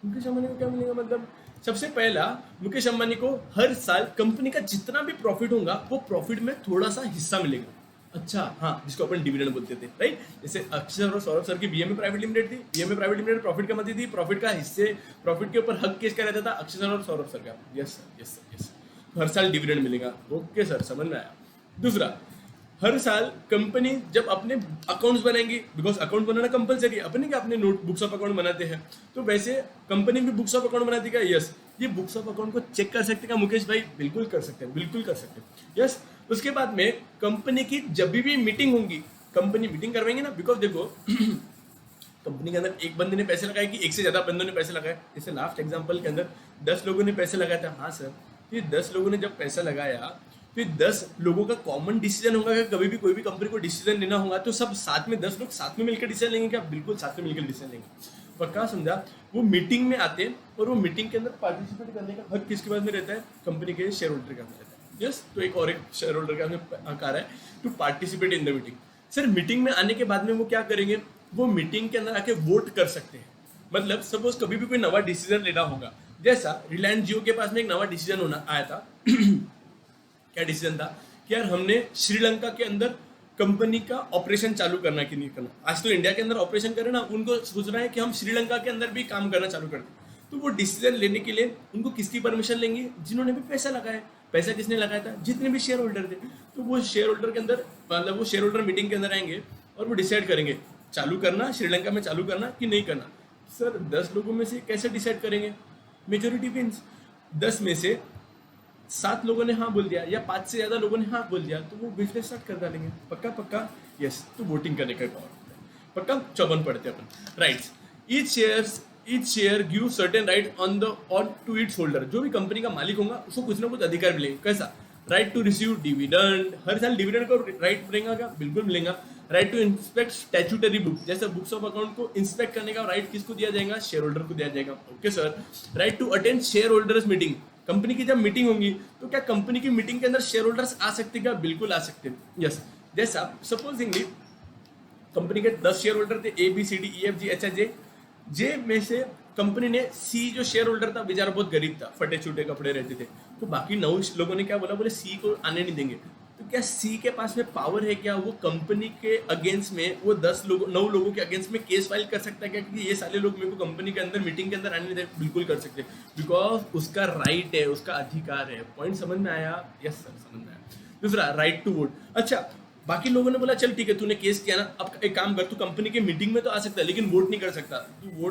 मुकेश अंबानी को क्या मिलेगा मतलब सबसे पहला, मुकेश अंबानी को हर साल कंपनी का जितना भी प्रॉफिट होगा वो प्रॉफिट में थोड़ा सा हिस्सा मिलेगा। अच्छा हाँ, जिसको अपन डिविडेंड बोलते थे, राइट। जैसे अक्षय और सौरभ सर की बीएमए प्राइवेट लिमिटेड थी, बीएमए प्राइवेट लिमिटेड प्रॉफिट कमाती थी, प्रॉफिट का हिस्से, प्रॉफिट के ऊपर हक किसका रहता था, अक्षय सर और सौरभ सर का। Yes sir, yes sir, yes. हर साल डिविडेंड मिलेगा, ओके सर, समझ में आया। दूसरा, हर साल कंपनी जब अपने अकाउंट्स बनाएंगी, बिकॉज अकाउंट बनाना कंपलसरी है, अपने क्या अपने नोट बुक्स ऑफ अकाउंट बनाते हैं, तो वैसे कंपनी भी बुक्स ऑफ अकाउंट बनाती है। यस, ये बुक्स ऑफ अकाउंट को चेक कर सकते हैं मुकेश भाई? बिल्कुल कर सकते हैं, बिल्कुल कर सकते हैं। यस, उसके बाद में कंपनी की जब भी मीटिंग होंगी, कंपनी मीटिंग करवाएंगे ना, बिकॉज देखो कंपनी के अंदर एक बंदे ने पैसे लगाए कि एक से ज्यादा बंदों ने पैसे लगाए। जैसे लास्ट एग्जांपल के अंदर 10 लोगों ने पैसे लगाया था, हाँ सर। ये 10 लोगों ने जब पैसा लगाया, फिर 10 लोगों का कॉमन डिसीजन होगा कि कभी भी कोई भी कंपनी को डिसीजन लेना होगा तो सब साथ में 10 लोग साथ में मिलकर डिसीजन लेंगे क्या? बिल्कुल साथ में मिलकर डिसीजन लेंगे। पक्का समझा? वो मीटिंग में आते हैं और वो मीटिंग के अंदर पार्टिसिपेट करने का हक किसके पास में रहता है? कंपनी के शेयर होल्डर के पास रहता है। यस, तो एक और एक शेयर होल्डर का हक आ रहा है to participate in the meeting. Sir meeting में आने के बाद में वो क्या करेंगे? वो मीटिंग के अंदर आके वोट कर सकते हैं। मतलब सपोज कभी भी कोई नवा डिसीजन लेना होगा, जैसा रिलायंस जियो के पास में एक नवा डिसीजन होना आया था क्या डिसीजन था कि यार हमने श्रीलंका के अंदर कंपनी का ऑपरेशन चालू करना कि नहीं करना। आज तो इंडिया के अंदर ऑपरेशन करें ना, उनको सोच रहा है कि हम श्रीलंका के अंदर भी काम करना चालू कर दें। तो वो डिसीजन लेने के लिए उनको किसकी परमिशन लेंगे? जिन्होंने भी पैसा लगाया। पैसा किसने लगाया था? जितने भी शेयर होल्डर थे। तो वो शेयर होल्डर के अंदर, मतलब वो शेयर होल्डर मीटिंग के अंदर आएंगे और वो डिसाइड करेंगे चालू करना, श्रीलंका में चालू करना कि नहीं करना। सर 10 लोगों में से कैसे डिसाइड करेंगे? Majority wins. 10 में से 7 लोगों ने हाँ बोल दिया या 5 से ज्यादा लोगों ने हाँ बोल दिया तो वो बिजनेस स्टार्ट कर डालेंगे। पक्का पक्का? यस, तो वोटिंग करने का पावर होता है। पक्का? 54 पढ़ते हैं अपन। Rights, each share give certain right on to its holder. जो भी कंपनी का मालिक होगा उसको कुछ ना कुछ अधिकार मिलेंगे। कैसा? Right to receive dividend. हर साल डिविडेंड का राइट मिलेगा क्या? बिल्कुल मिलेगा। Right to inspect statutory book, जैसे बुक्स ऑफ अकाउंट को इंस्पेक्ट करने का राइट किसको दिया जाएगा? शेयर होल्डर को दिया जाएगा। Okay sir. Right to attend share holders meeting. Company की जब मीटिंग होंगी तो क्या कंपनी की मीटिंग के अंदर शेयर होल्डर्स आ सकते हैं क्या? बिल्कुल आ सकते हैं। यस, जैसा सपोजिंगली कंपनी के 10 शेयर होल्डर थे, ABCDEFGHIJ। जे में से कंपनी ने सी जो शेयर होल्डर था बेचारा बहुत गरीब था, फटे छूटे कपड़े रहते थे, तो बाकी 9 लोगों ने क्या बोला? बोले सी को आने नहीं देंगे। तो क्या सी के पास में पावर है क्या? वो कंपनी के अगेंस्ट में वो 9 लोगों के अगेंस्ट में केस फाइल कर सकता है क्या कि ये सारे लोग मेरे को कंपनी के अंदर मीटिंग के अंदर आने नहीं दे? बिल्कुल कर सकते, बिकॉज उसका राइट है, उसका अधिकार है। पॉइंट समझ में आया? यस सर, समझ में आया। दूसरा, राइट टू वोट। अच्छा, बाकी लोगों ने बोला चल ठीक है तूने केस किया ना, अब एक काम कर, तू कंपनी के मीटिंग में तो आ सकता है लेकिन वोट नहीं कर सकता। तू वोट